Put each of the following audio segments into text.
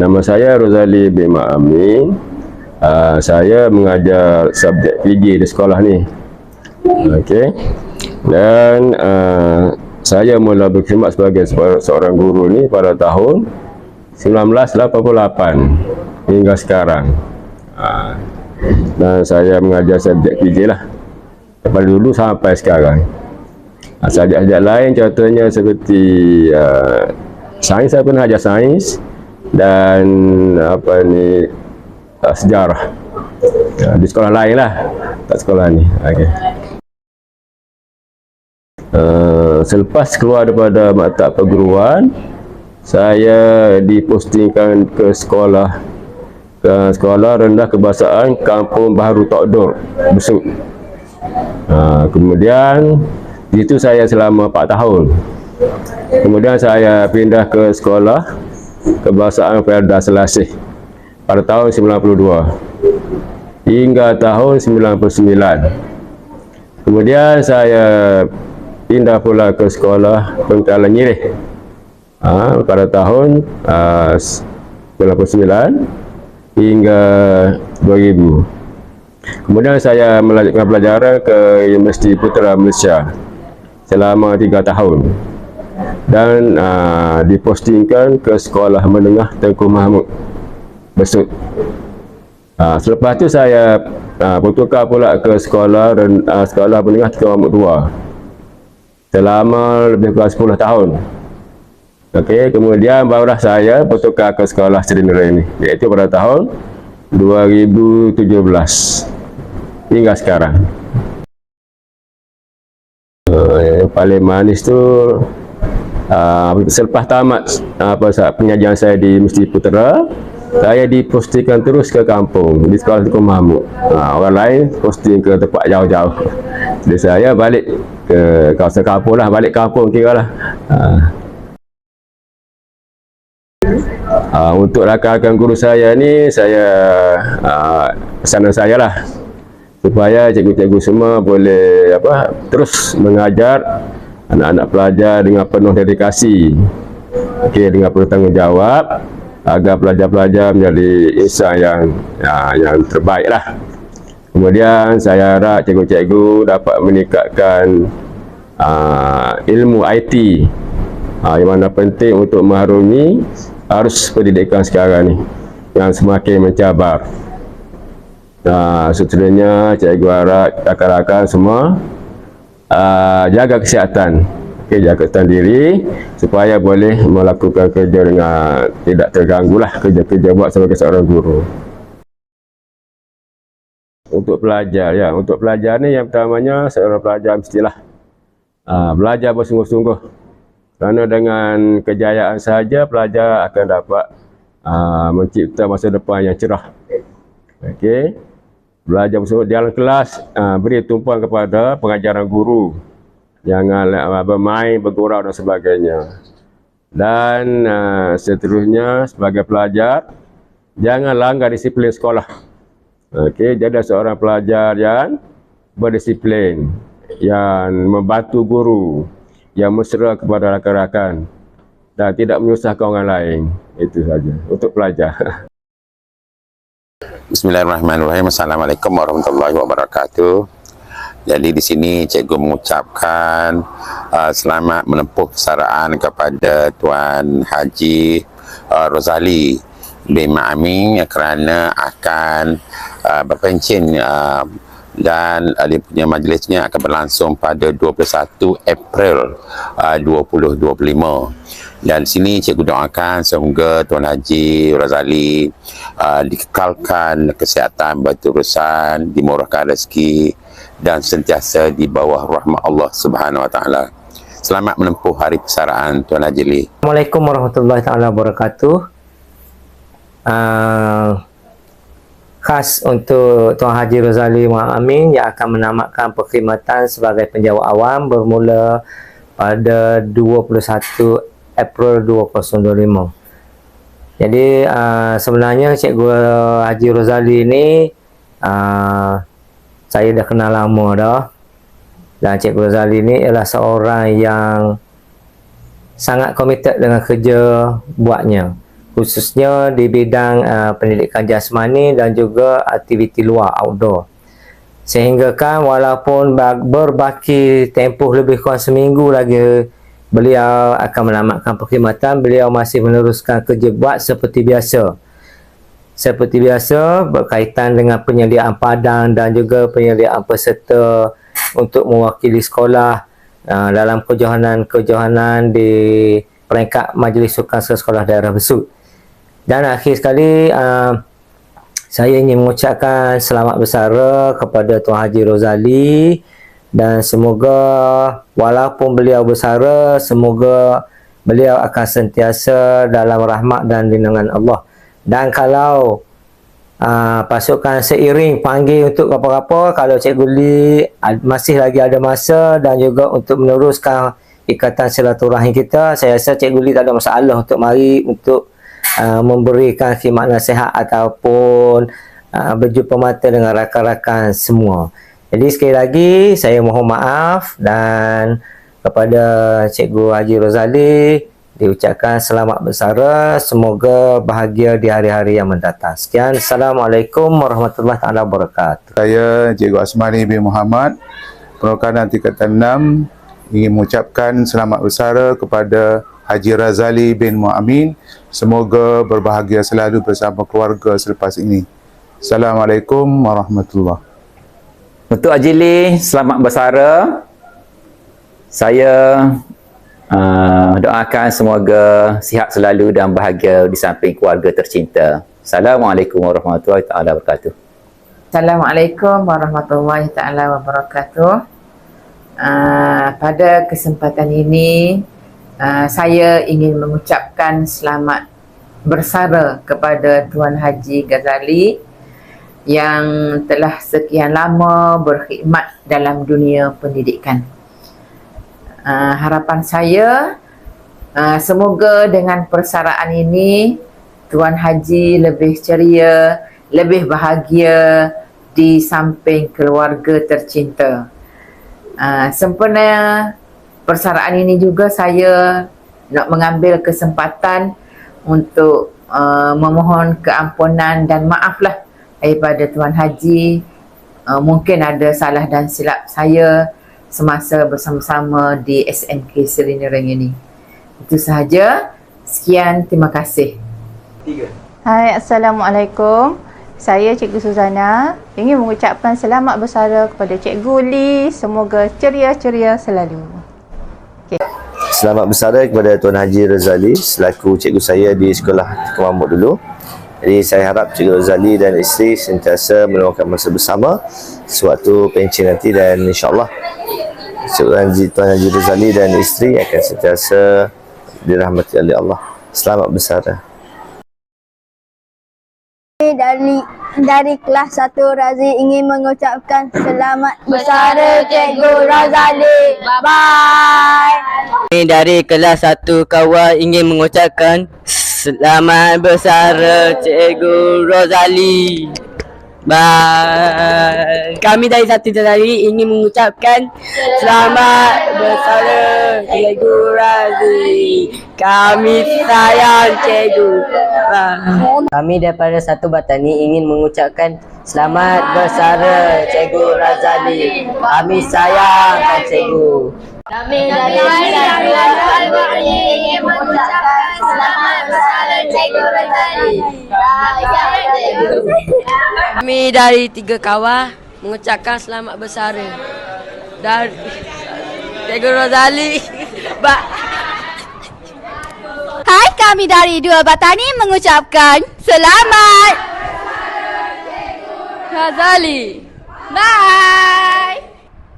Nama saya Rozali bin Amin. Saya mengajar subjek PG di sekolah ni. Okey. Dan saya mula berkhidmat sebagai seorang guru ni pada tahun 1988 hingga sekarang. Dan saya mengajar subjek PG lah daripada dulu sampai sekarang. Subjek-subjek lain contohnya seperti sains, saya pernah ajar sains dan sejarah di sekolah lain lah, tak sekolah ni. Okay. Selepas keluar daripada maktab perguruan, saya dipostingkan ke sekolah rendah kebahasaan Kampung Baharu Tokdor, Besut. Kemudian di situ saya selama 4 tahun. Kemudian saya pindah ke sekolah kebahasaan Felda Selasih pada tahun 92 hingga tahun 99. Kemudian saya pindah pula ke sekolah Pengkalan Nyirih pada tahun 99 hingga 2000. Kemudian saya melanjutkan pelajaran ke Universiti Putra Malaysia selama 3 tahun dan dipostingkan ke Sekolah Menengah Tengku Mahmud, Besut. Selepas itu saya bertukar pula ke Sekolah Menengah Tengku Mahmud 2 selama lebih kurang 10 tahun. Okey, kemudian barulah saya bertukar ke Sekolah Serinera ini, iaitu pada tahun 2017 hingga sekarang. Yang paling manis tu selepas tamat pengajian saya di Universiti Putra, saya dipostingkan terus ke kampung di Sekolah Tengku Mahmud. Orang lain posting ke tempat jauh-jauh, jadi saya balik ke kawasan kampung lah, balik kampung kira lah. Untuk rakan-rakan guru saya ni, pesanan saya lah supaya cikgu-cikgu semua boleh terus mengajar anak-anak pelajar dengan penuh dedikasi, dengan penuh tanggungjawab, agar pelajar-pelajar menjadi insan yang terbaik lah. Kemudian saya harap cikgu-cikgu dapat meningkatkan ilmu IT, yang mana penting untuk mengharungi arus pendidikan sekarang ni yang semakin mencabar. Seterusnya cikgu harap rakan-rakan semua jaga kesihatan, jaga kesihatan diri supaya boleh melakukan kerja dengan tidak terganggu lah, kerja-kerja buat sebagai seorang guru. Untuk pelajar, untuk pelajar ni yang pertamanya seorang pelajar mestilah belajar bersungguh-sungguh, kerana dengan kejayaan saja pelajar akan dapat mencipta masa depan yang cerah. Okey, belajar bersungguh dalam kelas, beri tumpuan kepada pengajaran guru, jangan bermain, bergurau dan sebagainya. Dan seterusnya sebagai pelajar, jangan langgar disiplin sekolah. Okey, jadi seorang pelajar yang berdisiplin, yang membantu guru, yang mesra kepada rakan-rakan dan tidak menyusahkan orang lain. Itu saja untuk pelajar. Bismillahirrahmanirrahim. Assalamualaikum warahmatullahi wabarakatuh. Jadi di sini cikgu mengucapkan selamat menempuh persaraan kepada Tuan Haji Rozali bin Amin kerana akan berpencen dan dia punya majlisnya akan berlangsung pada 21 April 2025. Dan di sini cikgu doakan semoga Tuan Haji Rozali dikekalkan kesihatan, berterusan, dimurahkan rezeki dan sentiasa di bawah rahmat Allah Subhanahu Wa Taala. Selamat menempuh hari persaraan Tuan Haji Li. Assalamualaikum warahmatullahi taala wabarakatuh. Khas untuk Tuan Haji Rozali bin Amin yang akan menamatkan perkhidmatan sebagai penjawat awam bermula pada 21 April 2025. Jadi sebenarnya Cikgu Haji Rozali ini saya dah kenal lama dah, dan Cikgu Rozali ini ialah seorang yang sangat komited dengan kerja buatnya, khususnya di bidang pendidikan jasmani dan juga aktiviti luar outdoor. Sehingga kan walaupun berbaki tempoh lebih kurang seminggu lagi beliau akan menamatkan perkhidmatan, beliau masih meneruskan kerja buat seperti biasa. Seperti biasa berkaitan dengan penyediaan padang dan juga penyediaan peserta untuk mewakili sekolah dalam kejohanan-kejohanan di peringkat Majlis Sukan Sekolah Daerah Besut. Dan akhir sekali saya ingin mengucapkan selamat bersara kepada Tuan Haji Rozali, dan semoga walaupun beliau bersara, semoga beliau akan sentiasa dalam rahmat dan lindungan Allah. Dan kalau pasukan seiring panggil untuk apa-apa, kalau Cikgu Lee masih lagi ada masa dan juga untuk meneruskan ikatan silaturahim kita, saya rasa Cikgu Lee tak ada masalah untuk mari untuk memberikan khidmat nasihat ataupun berjumpa mata dengan rakan-rakan semua. Jadi sekali lagi saya mohon maaf, dan kepada Cikgu Haji Rozali diucapkan selamat bersara, semoga bahagia di hari-hari yang mendatang. Sekian, Assalamualaikum warahmatullahi wabarakatuh. Saya Cikgu Asmani bin Muhammad, Perwakilan Tingkatan 6, ingin mengucapkan selamat bersara kepada Haji Razali bin Muamin. Semoga berbahagia selalu bersama keluarga selepas ini. Assalamualaikum warahmatullahi wabarakatuh. Untuk Haji Lee, selamat bersara. Saya doakan semoga sihat selalu dan bahagia di samping keluarga tercinta. Assalamualaikum warahmatullahi wabarakatuh. Assalamualaikum warahmatullahi wabarakatuh. Pada kesempatan ini, saya ingin mengucapkan selamat bersara kepada Tuan Haji Ghazali yang telah sekian lama berkhidmat dalam dunia pendidikan. Harapan saya, semoga dengan persaraan ini Tuan Haji lebih ceria, lebih bahagia di samping keluarga tercinta. Sempena persaraan ini juga saya nak mengambil kesempatan untuk memohon keampunan dan maaflah daripada Tuan Haji. Mungkin ada salah dan silap saya semasa bersama-sama di SMK Serina Ring ini. Itu sahaja. Sekian, terima kasih. Hai, Assalamualaikum. Saya Cikgu Suzana ingin mengucapkan selamat bersara kepada Cikgu Lee. Semoga ceria-ceria selalu. Okay. Selamat bersara kepada Tuan Haji Rozali selaku cikgu saya di sekolah Kemambut dulu. Jadi saya harap Cikgu Rozali dan isteri sentiasa meluangkan masa bersama sewaktu pencen nanti, dan insyaAllah Tuan Haji Rozali dan isteri akan sentiasa dirahmati oleh Allah. Selamat bersara. Dari kelas 1 Razi ingin mengucapkan selamat bersara Cikgu Rozali. Bye. Dari kelas 1 Kawal ingin mengucapkan selamat bersara Cikgu Rozali. Bye. Kami dari satu Rozali ingin mengucapkan selamat bersara Cikgu Rozali. Kami sayang Cikgu. Bye. Kami daripada satu Batani ingin mengucapkan selamat bersara Cikgu Rozali. Kami sayang Cikgu. Kami dari satu ingin mengucapkan selamat bersara Cikgu Rozali. Kami dari 3 Kawah mengucapkan selamat bersara dari Cikgu Rozali. Hai, kami dari 2 Batani mengucapkan selamat Rozali. Bye.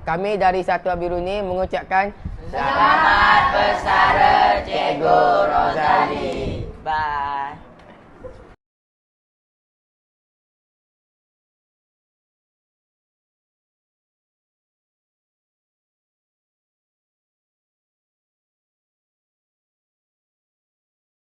Kami dari satu Abiruni mengucapkan selamat bersara Cikgu Rozali.